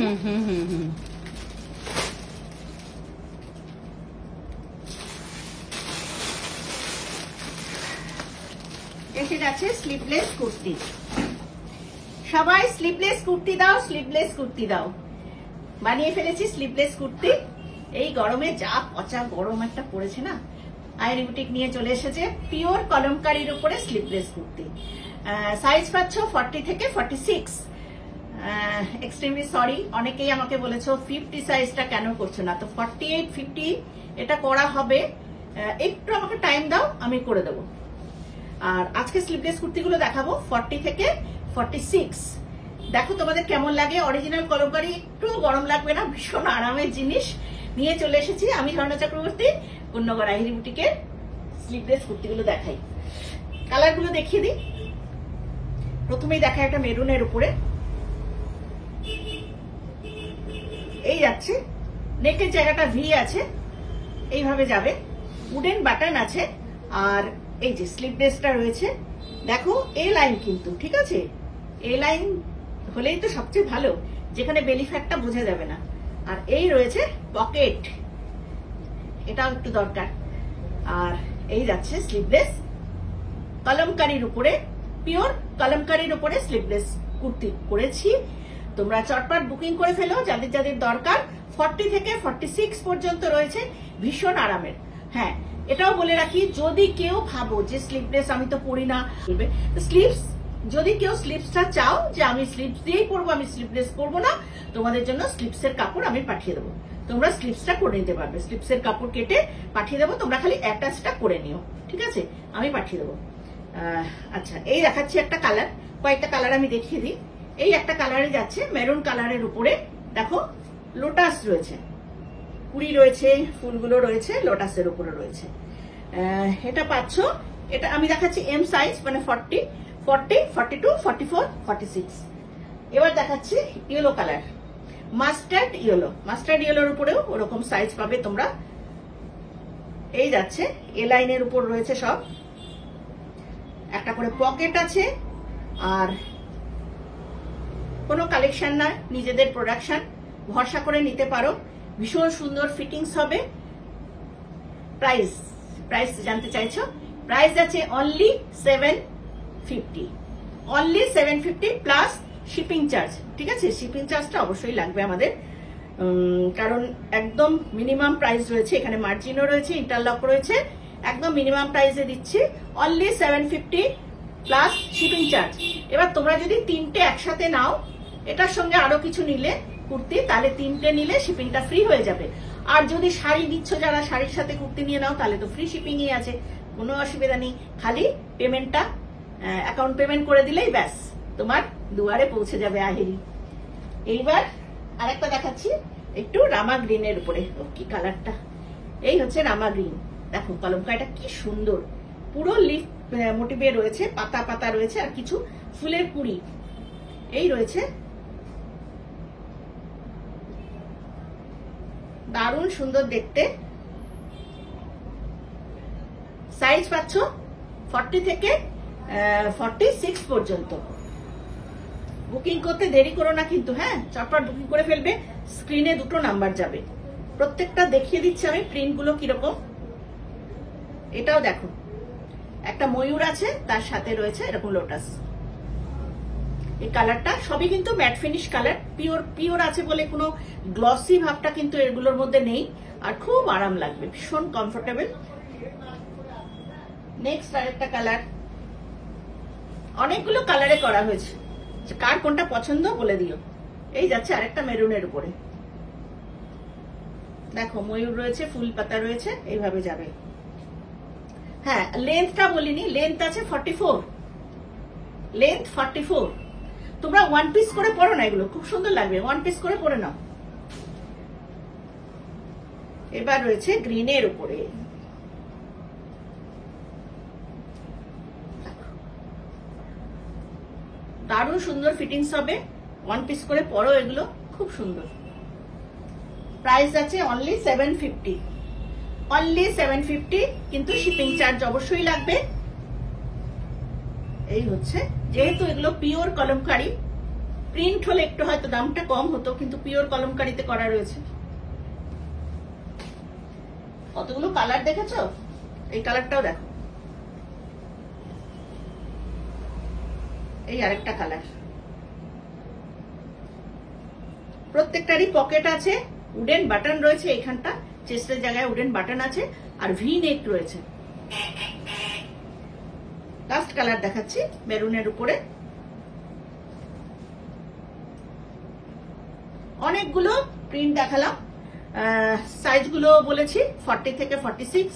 এসে যাচ্ছে স্লিভলেস কুর্তি। সবাই স্লিভলেস কুর্তি দাও, স্লিভলেস কুর্তি দাও। বানিয়ে ফেলেছি স্লিভলেস কুর্তি। এই গরমে যা পচা গরম একটা পড়েছে না, আইরি বুটিক নিয়ে চলে এসেছে পিওর কলমকারীর উপরে স্লিভলেস কুর্তি। সাইজ পাচ্ছ 40 থেকে 46। এক্সট্রিমলি সরি, অনেকেই আমাকে বলেছো 50 সাইজটা কেন করছো না, তো 48 50 এটা করা হবে। একটু আমাকে টাইম দাও, আমি করে দেবো। আর আজকে স্লিভলেস কুর্তিগুলো দেখাবো 40 থেকে 46। দেখো তোমাদের কেমন লাগে। অরিজিনাল কলমকারী, একটু গরম লাগবে না, ভীষণ আরামের জিনিস নিয়ে চলে এসেছি আমি, ঝর্ণা চক্রবর্তী, পূর্ণগড় আইরি বুটিকের স্লিভলেস কুর্তিগুলো দেখাই। কালারগুলো দেখিয়ে দিই। প্রথমেই দেখায় একটা মেরুনের উপরে, এই যাচ্ছে, নেকের জায়গাটা ভি আছে, এইভাবে যাবে, উডেন বাটন আছে, আর এই যে স্লিভলেসটা রয়েছে দেখো এ লাইন কিন্তু, ঠিক আছে, এ লাইন হলেই তো সবচেয়ে ভালো, যেখানে বেলি ফ্যাটটা বোঝা যাবে না। আর এই রয়েছে পকেট, এটাও একটু দরকার। আর এই যাচ্ছে স্লিভলেস কলমকারীর উপরে, পিওর কলমকারীর উপরে স্লিভলেস কুর্তি করেছি। তোমরা চটপট বুকিং করে ফেলো যাদের যাদের দরকার। 40 থেকে 46 পর্যন্ত রয়েছে, ভীষণ আরামের। হ্যাঁ, এটাও বলে রাখি, যদি কেউ ভাবো যে স্লিভলেস আমি তো পরি না, স্লিভস যদি কেউ স্লিভসটা চাও যে আমি স্লিভস দিয়েই পরবো, আমি স্লিভলেস পরবো না, তোমাদের জন্য স্লিভসের কাপড় আমি পাঠিয়ে দেবো। তোমরা স্লিভসটা করে নিতে পারবে, স্লিভসের কাপড় কেটে পাঠিয়ে দেবো, তোমরা খালি অ্যাটাচটা করে নিও, ঠিক আছে, আমি পাঠিয়ে দেবো। আচ্ছা, এই দেখাচ্ছি একটা কালার, কয়েকটা কালার আমি দেখিয়ে দিই। এই একটা কালারে যাচ্ছে মেরুন কালারের উপরে, দেখো লোটাস রয়েছে, কুড়ি রয়েছে, ফুলগুলো রয়েছে, লোটাসের উপরে রয়েছে। এটা পাচ্ছ, এটা আমি দেখাচ্ছি এম সাইজ, মানে 40, 42, 44, 46। এবার দেখাচ্ছি yellow colour, mustard yellow. Mustard ইয়েলোর উপরেও ওরকম সাইজ পাবে তোমরা। এই যাচ্ছে এ লাইনের উপর রয়েছে সব, একটা করে পকেট আছে, আর কোনো কালেকশন না, নিজেদের প্রোডাকশন, ভরসা করে নিতে পারো। ভীষণ সুন্দর ফিটিংস হবে। প্রাইস জানতে চাইছো? প্রাইস আছে only 750, only 750 plus shipping charge, ঠিক আছে। শিপিং চার্জটা অবশ্যই লাগবে আমাদের, কারণ একদম মিনিমাম প্রাইস রয়েছে, এখানে মার্জিনও রয়েছে, ইন্টারলক রয়েছে, একদম মিনিমাম প্রাইসে দিচ্ছি, অনলি 750 প্লাস শিপিং চার্জ। এবার তোমরা যদি তিনটে একসাথে নাও, এটার সঙ্গে আরো কিছু নিলে কুর্তি, তাহলে তিনটে নিলে শিপিংটা ফ্রি হয়ে যাবে। আর যদি শাড়ি নিচ্ছ, যারা শাড়ির সাথে কুর্তি নিয়ে নাও, তাহলে তো ফ্রি শিপিংই আছে, কোনো অসুবিধা নেই। খালি পেমেন্টটা অ্যাকাউন্ট পেমেন্ট করে দিলেই ব্যাস তোমার দুয়ারে পৌঁছে যাবে আহেরি। এইবার আরেকটা দেখাচ্ছি, একটু রামা গ্রিনের উপরে। কি কালারটা, এই হচ্ছে রামা গ্রিন। দেখো কলমকারিটা কি সুন্দর, পুরো লিফ মোটিভে রয়েছে, পাতা পাতা রয়েছে, আর কিছু ফুলের কুড়ি এই রয়েছে, দারুণ সুন্দর দেখতে। সাইজ পাচ্ছ 40 থেকে 46 পর্যন্ত। বুকিং করতে দেরি করো না কিন্তু, হ্যাঁ, চটপট বুকিং করে ফেলবে। স্ক্রিনে দুটো নাম্বার যাবে, প্রত্যেকটা দেখিয়ে দিচ্ছি আমি প্রিন্টগুলো কিরকম। এটাও দেখো, একটা ময়ূর আছে, তার সাথে রয়েছে এরকম লোটাস। এই কালারটা সবই কিন্তু ম্যাট ফিনিশ কালার, পিওর আছে বলে কোনো গ্লসি ভাবটা কিন্তু এগুলোর মধ্যে নেই, আর খুব আরাম লাগবে, ভীষণ কমফোর্টেবল। নেক্সট আরেকটা কালার, অনেকগুলো কালারে করা হয়েছে, কার কোনটা পছন্দ বলে দিও। এই যাচ্ছে আরেকটা মেরুনের উপরে, দেখো ময়ূর রয়েছে, ফুল পাতা রয়েছে, এইভাবে যাবে। হ্যাঁ, লেন্থটা বলিনি, লেন্থ আছে 44, লেন্থ 44। তোমরা ওয়ান পিস করে পরো না, এগুলো খুব সুন্দর লাগবে, ওয়ান পিস করে পরে নাও। এবার রয়েছে গ্রিনের উপরে, দারুণ সুন্দর ফিটিংস হবে, ওয়ান পিস করে পরো, এগুলো খুব সুন্দর। প্রাইস আছে অনলি 750, অনলি 750, কিন্তু শিপিং চার্জ অবশ্যই লাগবে। এই হচ্ছে, যেহেতু এগুলো পিওর কলমকারি, প্রিন্ট হলে একটু হয়তো দামটা কম হতো, কিন্তু পিওর কলমকারিতে করা রয়েছে। কতগুলো কালার দেখেছো, এই কালারটাও দেখো, এই আরেকটা কালার। প্রত্যেকটারই পকেট আছে, উডেন বাটন রয়েছে, এখানটা চেস্টের জায়গায় উডেন বাটন আছে, আর ভি নেক রয়েছে। লাস্ট কালার দেখাচ্ছি মেরুনের উপরে। অনেকগুলো প্রিন্ট দেখালাম, সাইজ গুলো বলেছি 40 থেকে 46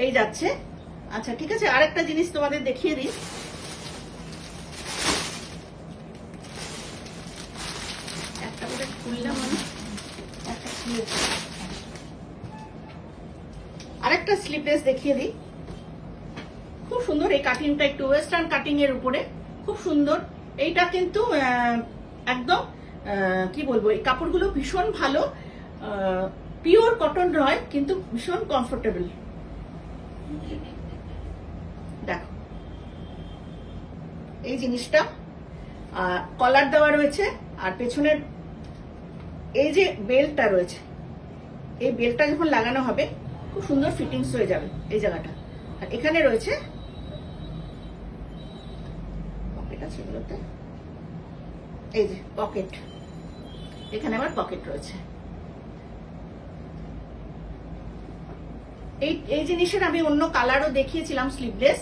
এই যাচ্ছে। আচ্ছা ঠিক আছে, আরেকটা জিনিস তোমাদের দেখিয়ে দিই। একটা করে খুললাম আমি, একটা খুলেছি। আরেকটা স্লিভলেস দেখিয়ে দিই, খুব সুন্দর। এই কাটিংটা একটু ওয়েস্টার্ন কাটিং এর উপরে, খুব সুন্দর। এইটা কিন্তু একদম কি বলবো, এই কাপড়গুলো ভীষণ ভালো, পিওর কটন নয় কিন্তু ভীষণ কমফোর্টেবল। দেখো এই জিনিসটা কলার দেওয়া রয়েছে, আর পেছনের এই যে বেল্টটা রয়েছে, এই বেল্টটা যখন লাগানো হবে খুব সুন্দর ফিটিংস হয়ে যাবে এই জায়গাটা। আর এখানে রয়েছে পকেট আছে এগুলোতে, এই যে পকেট, এখানে আবার পকেট রয়েছে। এই জিনিসের আমি অন্য কালারও দেখিয়েছিলাম স্লিভলেস,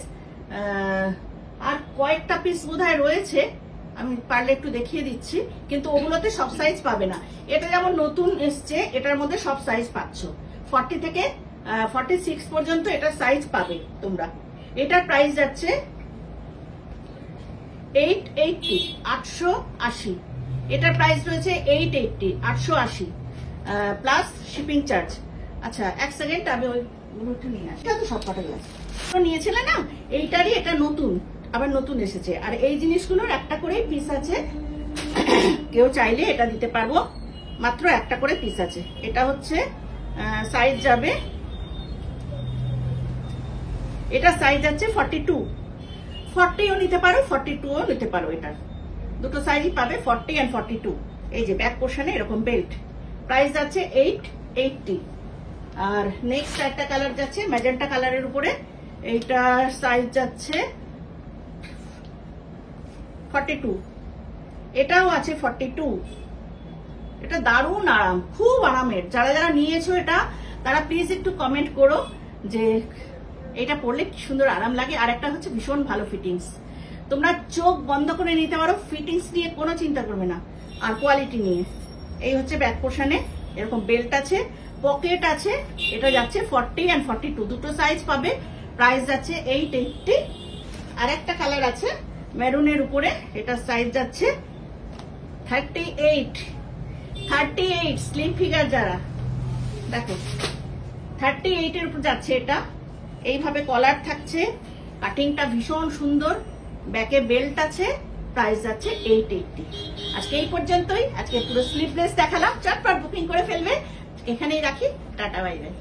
আর কয়েকটা পিস বোধহয় রয়েছে, আমি পারলে একটু দেখিয়ে দিচ্ছি, কিন্তু ওগুলোতে সব সাইজ পাবে না। এটা যেমন নতুন এসছে, এটার মধ্যে সব সাইজ পাচ্ছ, 40 থেকে 46 পর্যন্ত এটার সাইজ পাবে তোমরা। এটার প্রাইস যাচ্ছে 880, 880। এটার প্রাইস রয়েছে 880, 880 প্লাস শিপিং চার্জ। আচ্ছা এক সেকেন্ড, আমি ওইগুলো নিয়ে আসি। এটা তো সব কটা গেছে নিয়েছিলে না, এইটারই এটা নতুন, আবার নতুন এসেছে। আর এই জিনিসগুলোর একটা করেই পিস আছে, কেউ চাইলে এটা দিতে পারবো, মাত্র একটা করে পিস আছে। এটা হচ্ছে সাইজ যাবে, এটা সাইজ আছে 42, 40ও নিতে পারো, 42ও নিতে পারো। এটার দুটো সাইজই পাবে, 40 and 42। এই যে ব্যাক পোর্শনে এরকম বেল্ট, প্রাইস যাচ্ছে 880। আর নেক্সট একটা কালার যাচ্ছে ম্যাজেন্টা কালারের উপরে, এইটার সাইজ যাচ্ছে 42, এটাও আছে 42। এটা দারুণ আরাম, খুব আরামের। যারা যারা নিয়েছো এটা, তারা প্লিজ একটু কমেন্ট করো যে এটা পরলে কি সুন্দর আরাম লাগে। আর একটা হচ্ছে ভীষণ ভালো ফিটিংস, তোমরা চোখ বন্ধ করে নিতে পারো, ফিটিংস নিয়ে কোনো চিন্তা করবে না, আর কোয়ালিটি নিয়ে। এই হচ্ছে ব্যাক পোর্শনে এরকম বেল্ট আছে, পকেট আছে। এটা যাচ্ছে 40 and 42, দুটো সাইজ পাবে, প্রাইস যাচ্ছে 880। আর একটা কালার আছে মেরুনের উপরে, এটা সাইজ যাচ্ছে 38, স্লিম ফিগার যারা, দেখো 38 এর উপর যাচ্ছে। এটা এইভাবে কলার থাকছে, কাটিংটা ভীষণ সুন্দর, ব্যাকে বেল্ট আছে, প্রাইস যাচ্ছে 880। আজকে এই পর্যন্তই, আজকে পুরো স্লিভলেস দেখালাম, চটপট বুকিং করে ফেলবে। এখানেই রাখি, টাটা বাই বাই।